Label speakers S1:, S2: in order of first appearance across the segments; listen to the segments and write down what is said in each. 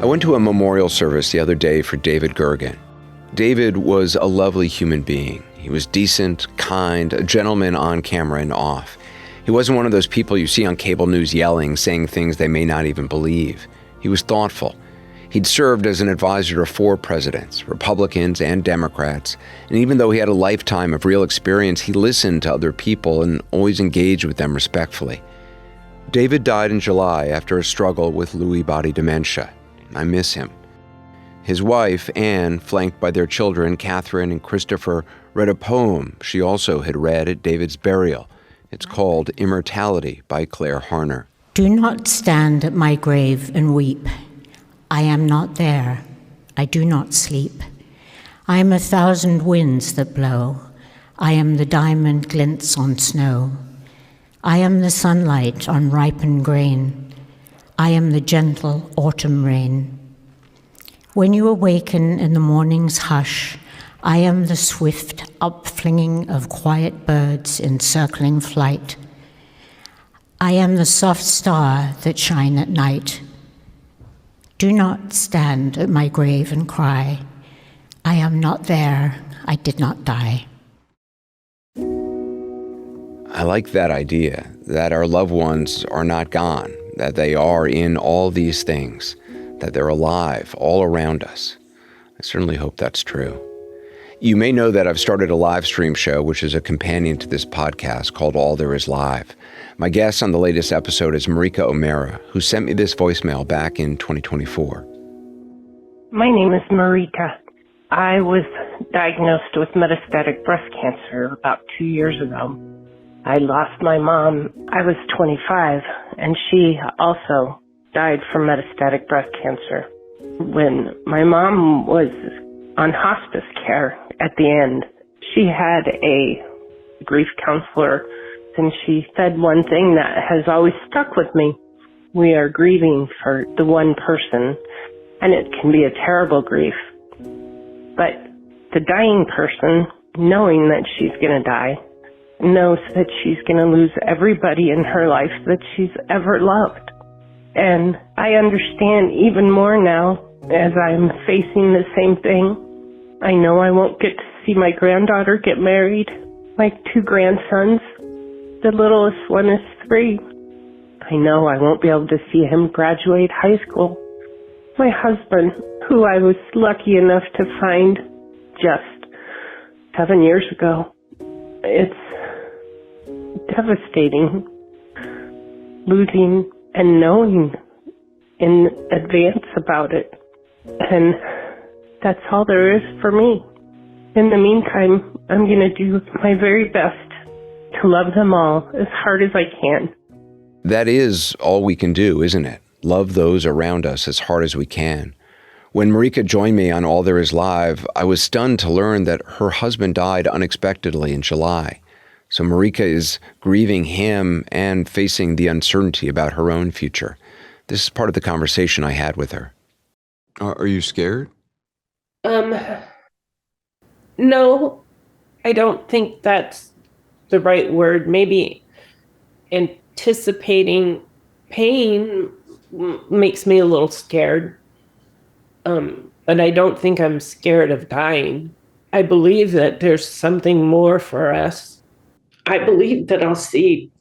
S1: I went to a memorial service the other day for David Gergen. David was a lovely human being. He was decent, kind, a gentleman on camera and off. He wasn't one of those people you see on cable news yelling, saying things they may not even believe. He was thoughtful. He'd served as an advisor to 4 presidents, Republicans and Democrats, and even though he had a lifetime of real experience, he listened to other people and always engaged with them respectfully. David died in July after a struggle with Lewy body dementia. I miss him. His wife, Anne, flanked by their children, Catherine and Christopher, read a poem she also had read at David's burial. It's called Immortality by Claire Harner.
S2: Do not stand at my grave and weep. I am not there. I do not sleep. I am 1,000 winds that blow. I am the diamond glints on snow. I am the sunlight on ripened grain. I am the gentle autumn rain. When you awaken in the morning's hush, I am the swift upflinging of quiet birds in circling flight. I am the soft star that shine at night. Do not stand at my grave and cry. I am not there. I did not die.
S1: I like that idea, that our loved ones are not gone, that they are in all these things, that they're alive all around us. I certainly hope that's true. You may know that I've started a live stream show, which is a companion to this podcast called All There Is Live. My guest on the latest episode is Marika O'Mara, who sent me this voicemail back in 2024.
S3: My name is Marika. I was diagnosed with metastatic breast cancer about 2 years ago. I lost my mom. I was 25, and she also died from metastatic breast cancer. When my mom was on hospice care at the end, she had a grief counselor, and she said one thing that has always stuck with me. We are grieving for the one person, and it can be a terrible grief. But the dying person, knowing that she's going to die, knows that she's going to lose everybody in her life that she's ever loved. And I understand even more now as I'm facing the same thing. I know I won't get to see my granddaughter get married, my 2 grandsons. The littlest one is 3. I know I won't be able to see him graduate high school. My husband, who I was lucky enough to find just 7 years ago. It's devastating losing and knowing in advance about it. And that's all there is for me. In the meantime, I'm going to do my very best to love them all as hard as I can.
S1: That is all we can do, isn't it? Love those around us as hard as we can. When Marika joined me on All There Is Live, I was stunned to learn that her husband died unexpectedly in July. So Marika is grieving him and facing the uncertainty about her own future. This is part of the conversation I had with her. Are you scared?
S4: No, I don't think that's the right word. Maybe anticipating pain makes me a little scared. But I don't think I'm scared of dying. I believe that there's something more for us. I believe that I'll see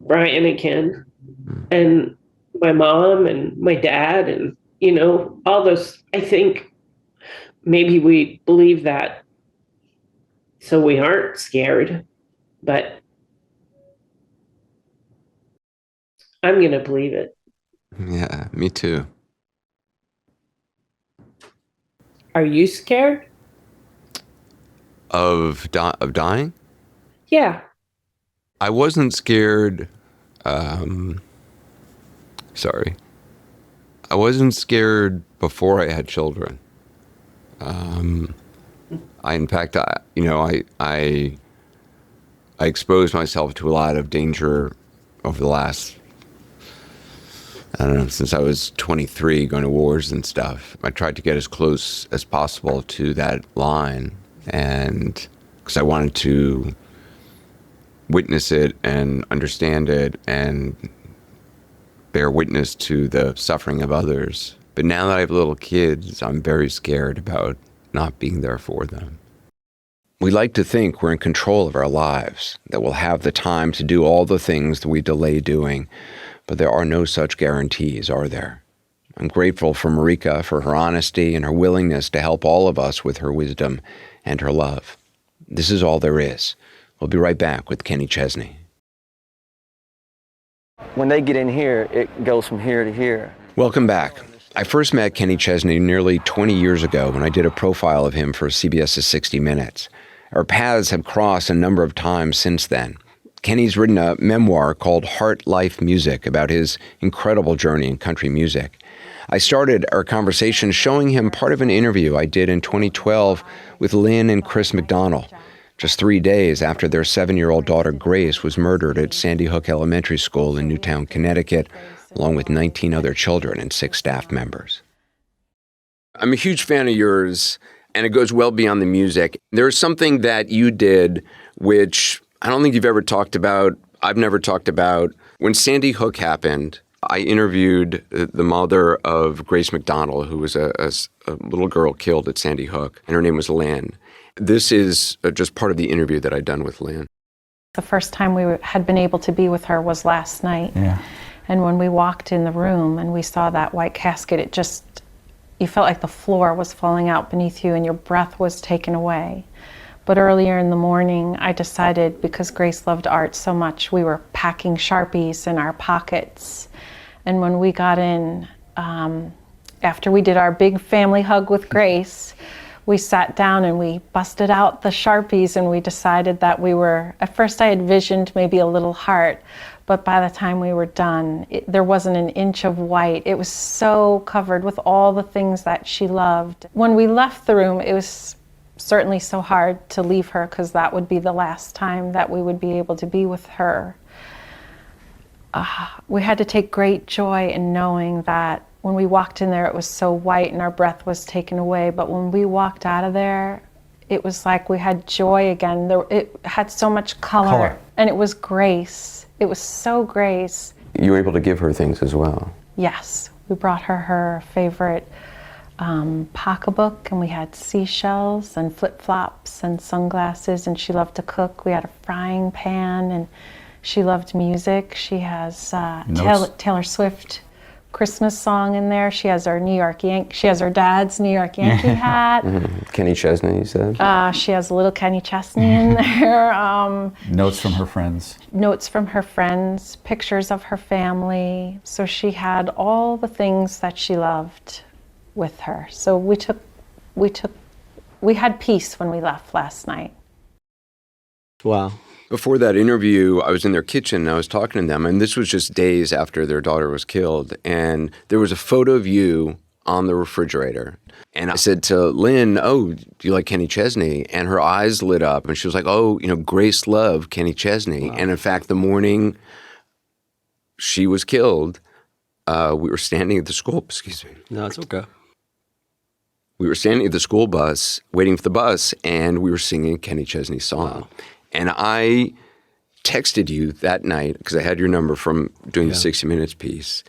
S4: Brian again, and my mom and my dad, and, all those. I think maybe we believe that so we aren't scared, but I'm going to believe it.
S1: Yeah, me too.
S4: Are you scared?
S1: Of dying?
S4: Yeah.
S1: I wasn't scared. I wasn't scared before I had children. I exposed myself to a lot of danger over the last, since I was 23, going to wars and stuff. I tried to get as close as possible to that line, and because I wanted to witness it and understand it and bear witness to the suffering of others. But now that I have little kids, I'm very scared about not being there for them. We like to think we're in control of our lives, that we'll have the time to do all the things that we delay doing, but there are no such guarantees, are there? I'm grateful for Marika for her honesty and her willingness to help all of us with her wisdom and her love. This is all there is. We'll be right back with Kenny Chesney.
S5: When they get in here, it goes from here to here.
S1: Welcome back. I first met Kenny Chesney nearly 20 years ago when I did a profile of him for CBS's 60 Minutes. Our paths have crossed a number of times since then. Kenny's written a memoir called Heart Life Music about his incredible journey in country music. I started our conversation showing him part of an interview I did in 2012 with Lynn and Chris McDonald, just 3 days after their 7-year-old daughter Grace was murdered at Sandy Hook Elementary School in Newtown, Connecticut, along with 19 other children and 6 staff members. I'm a huge fan of yours, and it goes well beyond the music. There's something that you did which I don't think you've ever talked about. I've never talked about. When Sandy Hook happened, I interviewed the mother of Grace McDonald, who was a little girl killed at Sandy Hook, and her name was Lynn. This is just part of the interview that I'd done with Lynn.
S6: The first time we had been able to be with her was last night.
S7: Yeah.
S6: And when we walked in the room and we saw that white casket, you felt like the floor was falling out beneath you and your breath was taken away. But earlier in the morning, I decided, because Grace loved art so much, we were packing Sharpies in our pockets. And when we got in, after we did our big family hug with Grace, we sat down and we busted out the Sharpies and we decided that at first I had visioned maybe a little heart, but by the time we were done, there wasn't an inch of white. It was so covered with all the things that she loved. When we left the room, it was certainly so hard to leave her because that would be the last time that we would be able to be with her. We had to take great joy in knowing that when we walked in there, it was so white and our breath was taken away. But when we walked out of there, it was like we had joy again. It had so much color. And it was Grace. It was so Grace.
S1: You were able to give her things as well.
S6: Yes. We brought her favorite pocketbook, and we had seashells and flip-flops and sunglasses, and she loved to cook. We had a frying pan, and she loved music. She has Taylor Swift Christmas song in there. She has she has her dad's New York Yankee hat.
S1: Kenny Chesney, you said?
S6: She has a little Kenny Chesney in there.
S7: Notes from her friends.
S6: Notes from her friends, pictures of her family. So she had all the things that she loved with her. So we had peace when we left last night.
S5: Wow.
S1: Before that interview, I was in their kitchen and I was talking to them, and this was just days after their daughter was killed, and there was a photo of you on the refrigerator. And I said to Lynn, "Oh, do you like Kenny Chesney?" And her eyes lit up and she was like, "Oh, Grace loved Kenny Chesney." Wow. And in fact, the morning she was killed, we were standing at the school, excuse me.
S5: No, it's okay.
S1: We were standing at the school bus, waiting for the bus, and we were singing Kenny Chesney's song. Wow. And I texted you that night, because I had your number from doing the 60 Minutes piece.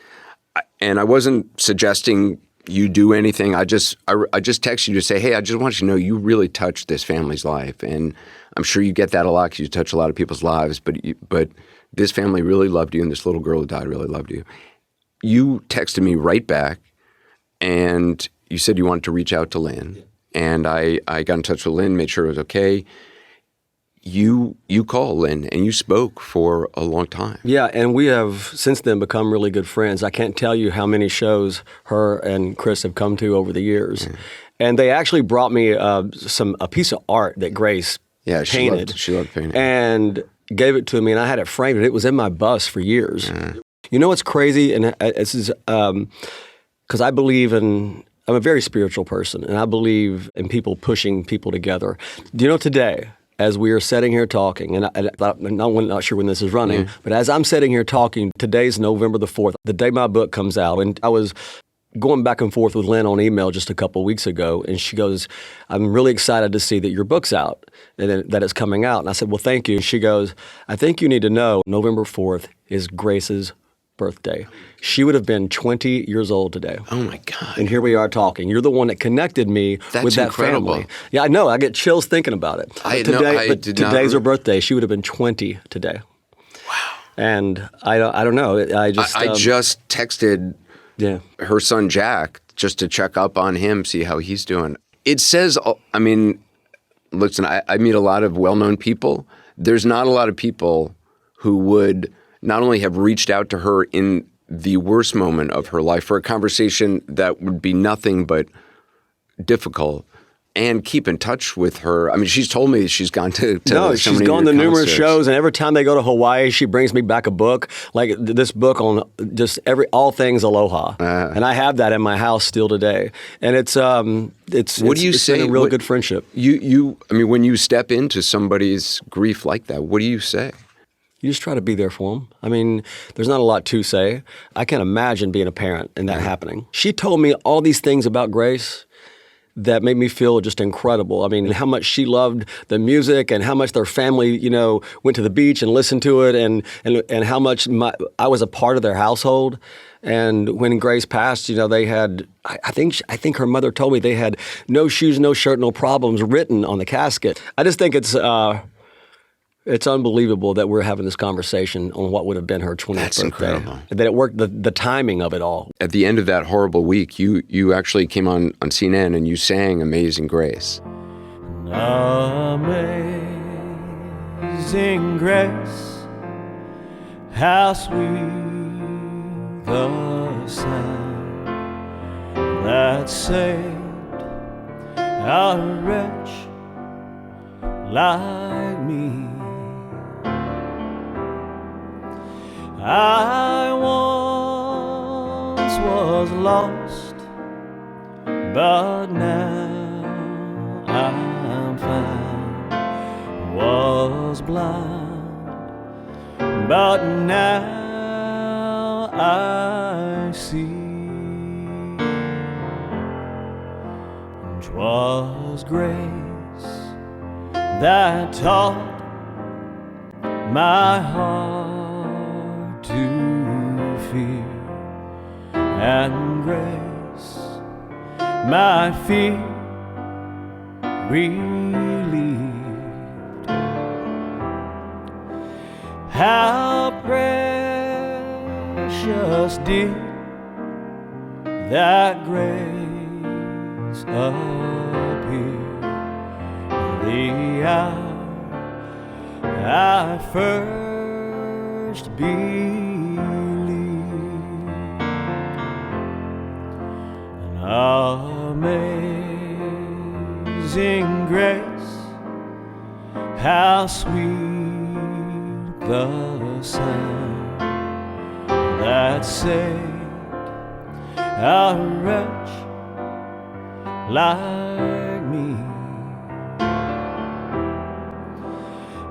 S1: And I wasn't suggesting you do anything. I just texted you to say, hey, I just want you to know you really touched this family's life. And I'm sure you get that a lot because you touch a lot of people's lives, but this family really loved you, and this little girl who died really loved you. You texted me right back, and you said you wanted to reach out to Lynn. And I got in touch with Lynn, made sure it was okay. You called Lynn and you spoke for a long time.
S5: Yeah, and we have since then become really good friends. I can't tell you how many shows her and Chris have come to over the years. Yeah. And they actually brought me a piece of art that Grace painted.
S1: She loved painting.
S5: And gave it to me, and I had it framed. It was in my bus for years. Yeah. You know what's crazy? And this is because I believe I'm a very spiritual person, and I believe in people pushing people together. Do you know today, as we are sitting here talking, and I'm not sure when this is running, but as I'm sitting here talking, today's November the 4th, the day my book comes out, and I was going back and forth with Lynn on email just a couple of weeks ago, and she goes, I'm really excited to see that your book's out and that it's coming out. And I said, well, thank you. She goes, I think you need to know November 4th is Grace's birthday, she would have been 20 years old today.
S1: Oh my God.
S5: And here we are talking. You're the one that connected me
S1: That's
S5: with that
S1: incredible.
S5: family. Yeah, I know. I get chills thinking about it.
S1: I did not
S5: Today's her
S1: re-
S5: birthday. She would have been 20 today. Wow. And I don't know. I
S1: just texted
S5: yeah.
S1: her son Jack just to check up on him, see how he's doing. It says, I mean, listen, I meet a lot of well-known people. There's not a lot of people who would not only have reached out to her in the worst moment of her life for a conversation that would be nothing but difficult, and keep in touch with her. I mean, she's told me she's gone to so
S5: she's
S1: many
S5: gone
S1: of
S5: to
S1: your
S5: numerous
S1: concerts.
S5: shows, and every time they go to Hawaii, she brings me back a book, like this book on just all things aloha, and I have that in my house still today. And it's
S1: What do you
S5: it's
S1: say?
S5: been a real good friendship.
S1: I mean, when you step into somebody's grief like that, what do you say?
S5: You just try to be there for them. I mean, there's not a lot to say. I can't imagine being a parent and that happening. She told me all these things about Grace that made me feel just incredible. I mean, how much she loved the music and how much their family, went to the beach and listened to it, and how much I was a part of their household. And when Grace passed, they had, I think her mother told me they had no shoes, no shirt, no problems written on the casket. I just think it's unbelievable that we're having this conversation on what would have been her 20th
S1: That's
S5: birthday.
S1: incredible.
S5: That it worked, the timing of it all.
S1: At the end of that horrible week, you actually came on CNN and you sang Amazing Grace.
S7: Amazing grace, how sweet the sound that saved a wretch like me. I once was lost, but now I'm found. Was blind, but now I see. 'Twas grace that taught my heart to fear, and grace my fear relieved. How precious did that grace appear the hour I first believed. An amazing grace, how sweet the sound that saved a wretch like me.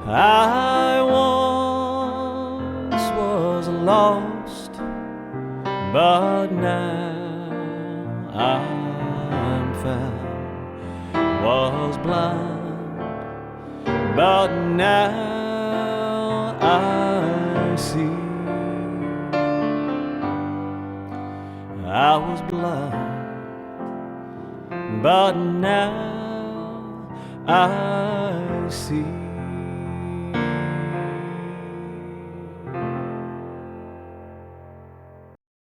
S7: I once was lost, but now I'm found. Was blind, but now I see. I was blind, but now I see.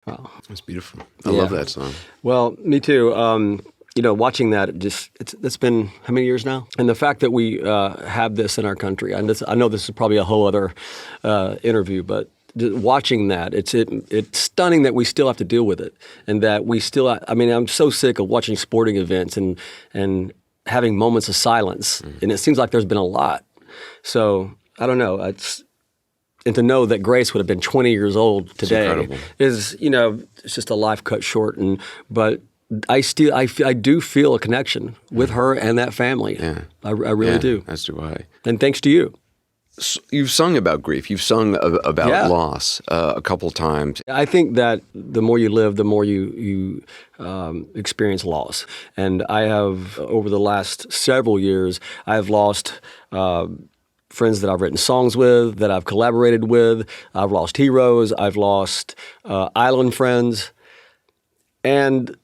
S5: Wow.
S1: That's beautiful. I love that song.
S5: Well, me too. Watching that, it's been how many years now? And the fact that we have this in our country, and I know this is probably a whole other interview, but watching that, it's stunning that we still have to deal with it, and that we still. I mean, I'm so sick of watching sporting events and having moments of silence, and it seems like there's been a lot. So I don't know. And to know that Grace would have been 20 years old today is, it's just a life cut short. But I do feel a connection with her and that family.
S1: Yeah.
S5: I really do.
S1: As do I.
S5: And thanks to you.
S1: You've sung about grief. You've sung about
S5: Yeah.
S1: loss a couple times.
S5: I think that the more you live, the more you experience loss. And I have, over the last several years, I have lost friends that I've written songs with, that I've collaborated with. I've lost heroes. I've lost island friends. And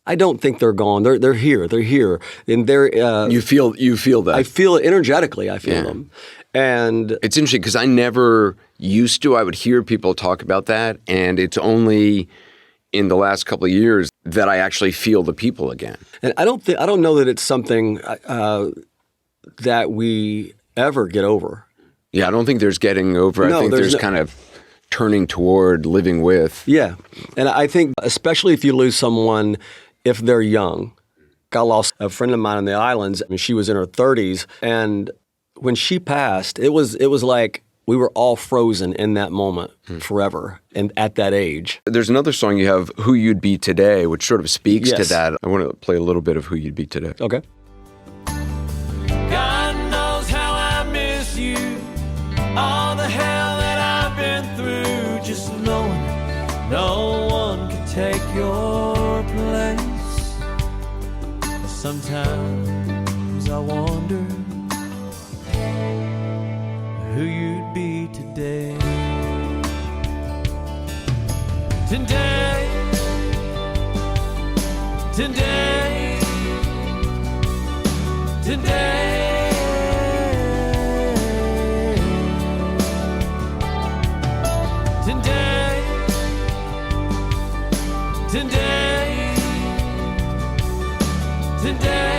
S5: I don't think they're gone. They're here. They're here. And they're
S1: You feel that.
S5: I feel it energetically. I feel them. And
S1: it's interesting because I never used to. I would hear people talk about that, and it's only in the last couple of years that I actually feel the people again.
S5: And I don't know that it's something that we ever get over.
S1: Yeah, I don't think there's getting over.
S5: No,
S1: I think there's kind of turning toward living with.
S5: Yeah. And I think especially if you lose someone, if they're young. I lost a friend of mine in the islands. I mean, she was in her 30s. And when she passed, it was like we were all frozen in that moment forever and at that age.
S1: There's another song you have, Who You'd Be Today, which sort of speaks to
S5: Yes.
S1: that. I want to play a little bit of Who You'd Be Today.
S5: Okay.
S7: God knows how I miss you. All the hell that I've been through, just knowing no one can take your place. Sometimes I wonder who you'd be today. Today, today, today, today, today, today.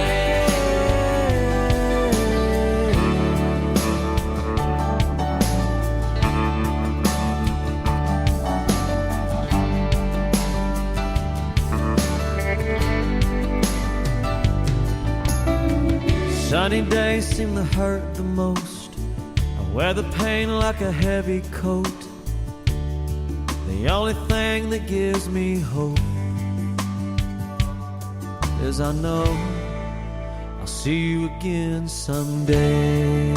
S7: Sunny days seem to hurt the most. I wear the pain like a heavy coat. The only thing that gives me hope is I know I'll see you again someday.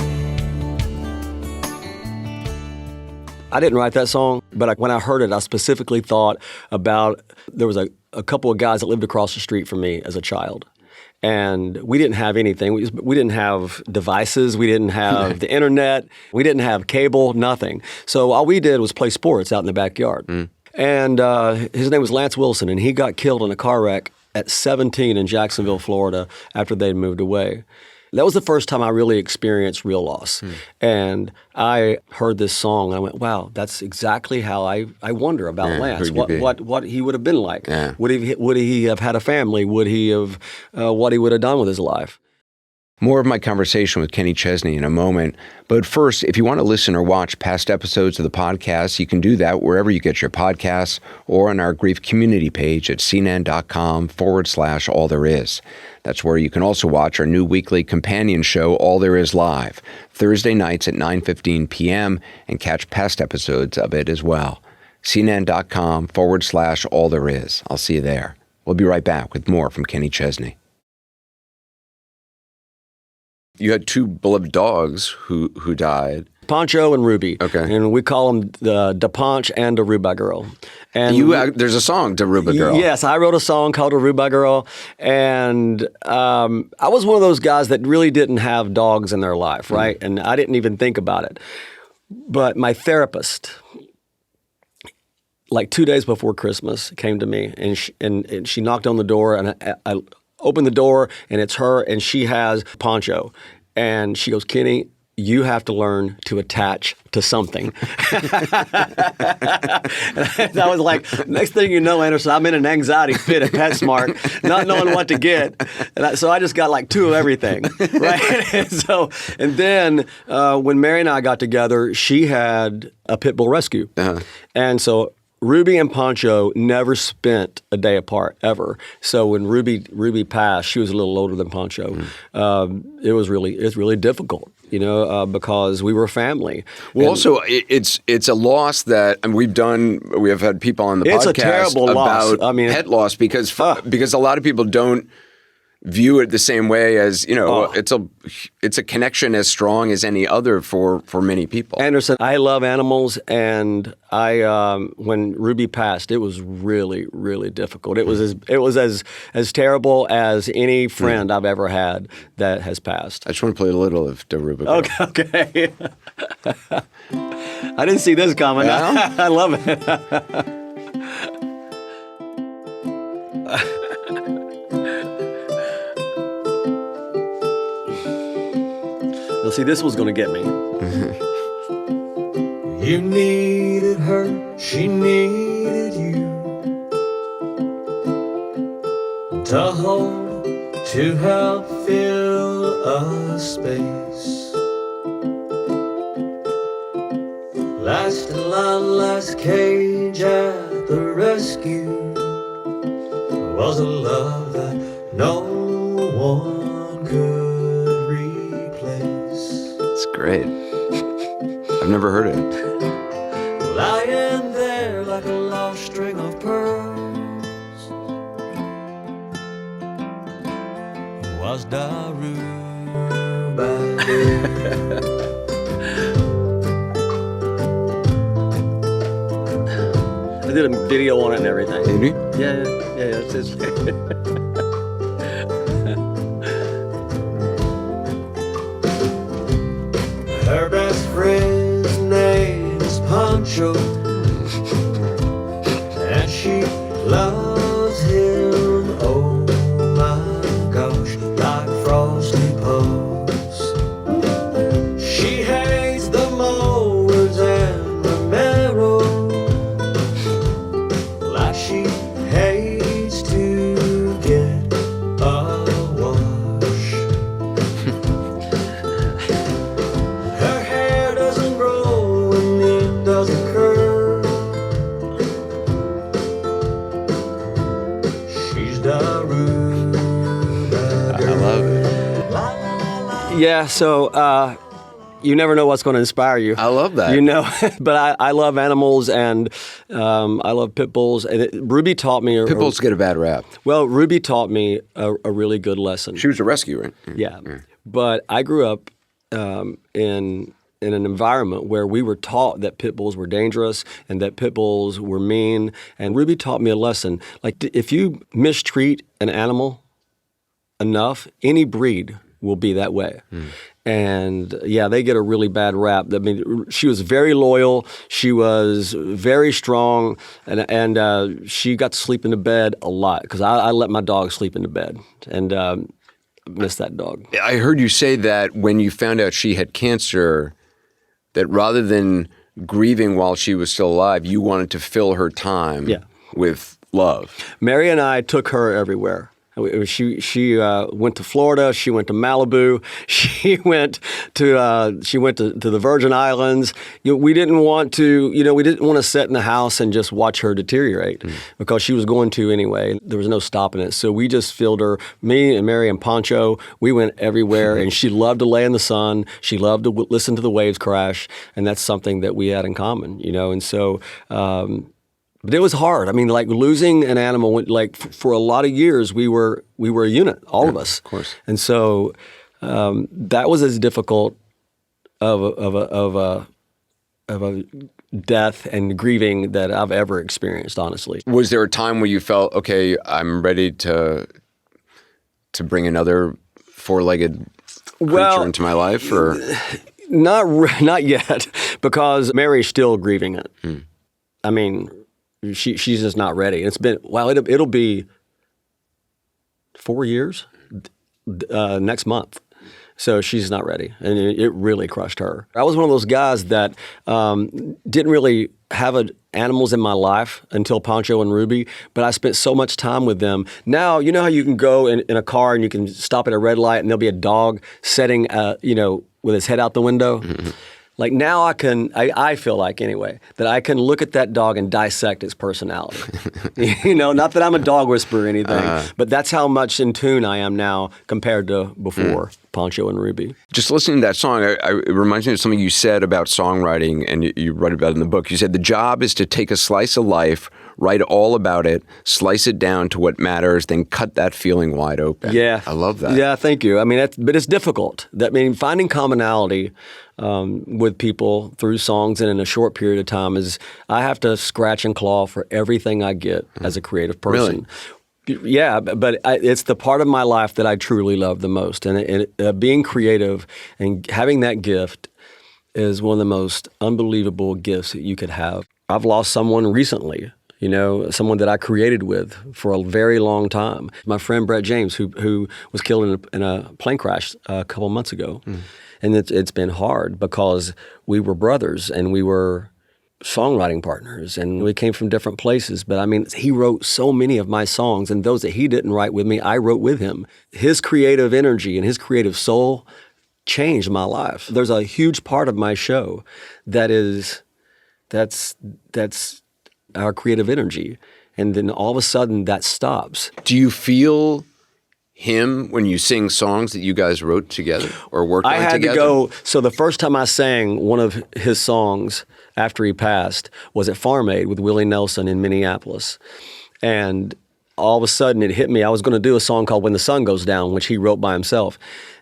S5: I didn't write that song, but when I heard it, I specifically thought about, there was a couple of guys that lived across the street from me as a child. And we didn't have anything. We didn't have devices. We didn't have the internet. We didn't have cable, nothing. So all we did was play sports out in the backyard. And his name was Lance Wilson, and he got killed in a car wreck at 17 in Jacksonville, Florida, after they'd moved away. That was the first time I really experienced real loss. And I heard this song, and I went, wow, that's exactly how I wonder about Lance, what he would have been like.
S1: Yeah.
S5: Would he have had a family? Would he have, what he would have done with his life?
S1: More of my conversation with Kenny Chesney in a moment. But first, if you want to listen or watch past episodes of the podcast, you can do that wherever you get your podcasts or on our Grief community page at cnan.com/allthereis. That's where you can also watch our new weekly companion show, All There Is Live, Thursday nights at 9:15 p.m. and catch past episodes of it as well. cnan.com/allthereis. I'll see you there. We'll be right back with more from Kenny Chesney. You had two beloved dogs who died.
S5: Poncho and Ruby.
S1: Okay.
S5: And we call them the Ponch and the Ruba Girl. And
S1: There's a song, Daruba Girl.
S5: Yes, I wrote a song called Aruba Girl, and I was one of those guys that really didn't have dogs in their life, right? And I didn't even think about it. But my therapist, like 2 days before Christmas, came to me, and she knocked on the door, and I opened the door, and it's her, and she has Poncho. And she goes, Kenny, you have to learn to attach to something. And I was like, next thing you know, Anderson, I'm in an anxiety fit at PetSmart, not knowing what to get. So I just got like two of everything, right? and then when Mary and I got together, she had a pit bull rescue. And so Ruby and Poncho never spent a day apart, ever. So when Ruby passed, she was a little older than Poncho. It was really difficult, because we were family.
S1: Well, also, it's a loss that, and we have had people on the podcast
S5: a terrible
S1: about
S5: loss.
S1: pet loss because a lot of people don't view it the same way as,
S5: Oh.
S1: it's a connection as strong as any other for many people.
S5: Anderson, I love animals, and when Ruby passed, it was really, really difficult. It was as terrible as any friend I've ever had that has passed.
S1: I just want to play a little of Daruba. Girl.
S5: Okay. I didn't see this coming.
S1: Yeah?
S5: I love it. Now, see, this was going to get me.
S7: You needed her, she needed you to hold, to help fill a space. Last in line, last cage at the rescue was a love that no one could replace.
S1: It's great. I've never heard it.
S7: Lying there like a lost string of pearls was Daruba.
S5: I did a video on it and everything.
S1: Did you?
S5: Yeah. It's
S7: Her best friend's name is Pancho, and she loves him, oh my gosh, like frosty paws. She hates the mowers and the marrow, like she hates to get a wash. Her hair doesn't grow and it doesn't curl. She's Daruba.
S1: I love it.
S5: Yeah, so you never know what's going to inspire you.
S1: I love that.
S5: But I love animals, and I love pit bulls. And Ruby taught me.
S1: Pit bulls get a bad rap.
S5: Well, Ruby taught me a really good lesson.
S1: She was a rescue, right?
S5: Yeah. But I grew up in an environment where we were taught that pit bulls were dangerous and that pit bulls were mean. And Ruby taught me a lesson. Like, if you mistreat an animal enough, any breed will be that way. And yeah, they get a really bad rap. I mean, she was very loyal. She was very strong, and she got to sleep in the bed a lot because I let my dog sleep in the bed, and miss that dog.
S1: I heard you say that when you found out she had cancer, that rather than grieving while she was still alive, you wanted to fill her time with love.
S5: Mary and I took her everywhere. She went to Florida. She went to Malibu. She went to the Virgin Islands. We didn't want to sit in the house and just watch her deteriorate because she was going to anyway. There was no stopping it. So we just filled her. Me and Mary and Pancho. We went everywhere, and she loved to lay in the sun. She loved to listen to the waves crash, and that's something that we had in common. And so. But it was hard. I mean, like losing an animal. Like for a lot of years, we were a unit, all of us.
S1: Of course.
S5: And so that was as difficult of a death and grieving that I've ever experienced. Honestly,
S1: Was there a time where you felt, okay, I'm ready to bring another four-legged creature into my life, or
S5: not yet, because Mary's still grieving it. I mean. She's just not ready. It's been it'll be 4 years next month. So she's not ready, and it really crushed her. I was one of those guys that didn't really have animals in my life until Pancho and Ruby, but I spent so much time with them. Now, you know how you can go in a car and you can stop at a red light and there'll be a dog sitting, with his head out the window? Mm-hmm. Like now I feel like anyway, that I can look at that dog and dissect its personality. Not that I'm a dog whisperer or anything, but that's how much in tune I am now compared to before. Poncho and Ruby.
S1: Just listening to that song, it reminds me of something you said about songwriting, and you write about it in the book. You said, the job is to take a slice of life, write all about it, slice it down to what matters, then cut that feeling wide open.
S5: Yeah.
S1: I love that.
S5: Yeah, thank you. I mean, but it's difficult. Finding commonality with people through songs and in a short period of time is, I have to scratch and claw for everything I get as a creative person.
S1: Really?
S5: Yeah, but it's the part of my life that I truly love the most. And being creative and having that gift is one of the most unbelievable gifts that you could have. I've lost someone recently, someone that I created with for a very long time. My friend Brett James, who was killed in a plane crash a couple months ago. And it's been hard because we were brothers and we were songwriting partners, and we came from different places. But he wrote so many of my songs, and those that he didn't write with me, I wrote with him. His creative energy and his creative soul changed my life. There's a huge part of my show that's our creative energy, and then all of a sudden that stops.
S1: Do you feel him when you sing songs that you guys wrote together or worked on together?
S5: I had to go. So the first time I sang one of his songs after he passed was at Farm Aid with Willie Nelson in Minneapolis. And all of a sudden it hit me. I was going to do a song called When the Sun Goes Down, which he wrote by himself.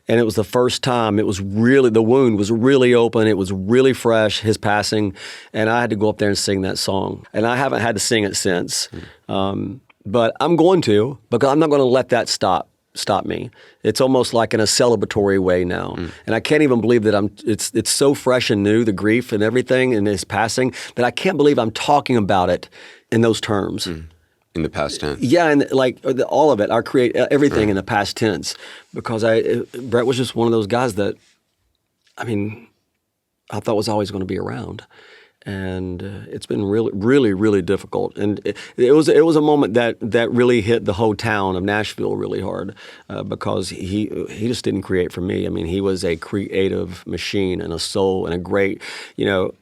S5: And it was the first time the wound was really open. It was really fresh, his passing. And I had to go up there and sing that song. And I haven't had to sing it since. But I'm going to, because I'm not going to let that stop me. It's almost like in a celebratory way now. And I can't even believe that it's so fresh and new, the grief and everything and his passing, that I can't believe I'm talking about it in those terms.
S1: In the past tense.
S5: Yeah, and all of it, everything in the past tense, because Brett was just one of those guys that, I thought was always going to be around. And it's been really, really, really difficult. And it was a moment that really hit the whole town of Nashville really hard because he just didn't create for me. He was a creative machine and a soul and a great, and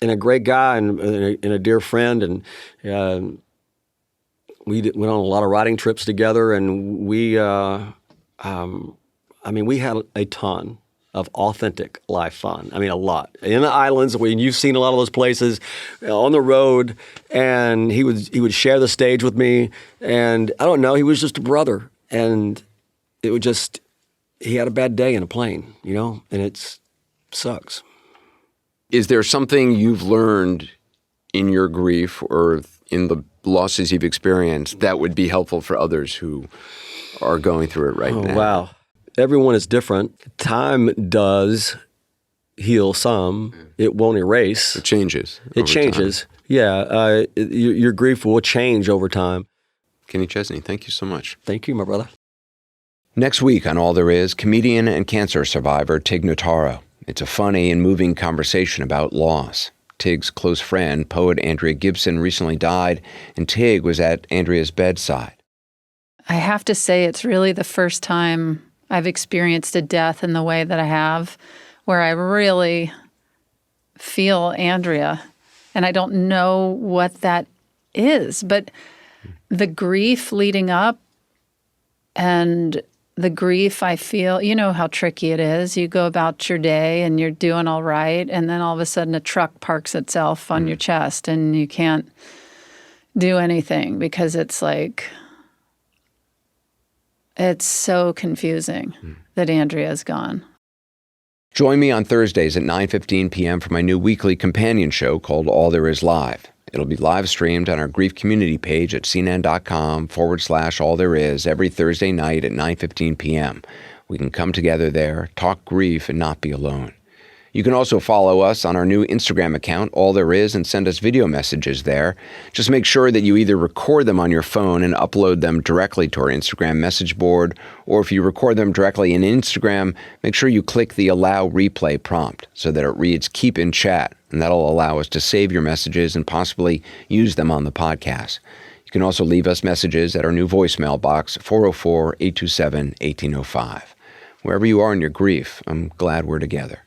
S5: a great guy and a dear friend. And we went on a lot of writing trips together, and we had a ton of authentic live fun. A lot. In the islands, you've seen a lot of those places, on the road, and he would share the stage with me, and I don't know, he was just a brother, and he had a bad day in a plane, and it sucks.
S1: Is there something you've learned in your grief or in the losses you've experienced that would be helpful for others who are going through it right now?
S5: Wow. Everyone is different. Time does heal some. It won't erase.
S1: It changes.
S5: It changes. Time. Yeah. Your grief will change over time.
S1: Kenny Chesney, thank you so much.
S5: Thank you, my brother.
S1: Next week on All There Is, comedian and cancer survivor Tig Notaro. It's a funny and moving conversation about loss. Tig's close friend, poet Andrea Gibson, recently died, and Tig was at Andrea's bedside.
S8: I have to say it's really the first time I've experienced a death in the way that I have, where I really feel Andrea. And I don't know what that is, but the grief leading up and the grief I feel, you know how tricky it is. You go about your day and you're doing all right, and then all of a sudden a truck parks itself on your chest and you can't do anything because it's like, it's so confusing that Andrea's gone.
S1: Join me on Thursdays at 9:15 p.m. for my new weekly companion show called All There Is Live. It'll be live streamed on our grief community page at cnn.com/all there is every Thursday night at 9:15 p.m. We can come together there, talk grief, and not be alone. You can also follow us on our new Instagram account, All There Is, and send us video messages there. Just make sure that you either record them on your phone and upload them directly to our Instagram message board, or if you record them directly in Instagram, make sure you click the Allow Replay prompt so that it reads Keep in Chat, and that'll allow us to save your messages and possibly use them on the podcast. You can also leave us messages at our new voicemail box, 404-827-1805. Wherever you are in your grief, I'm glad we're together.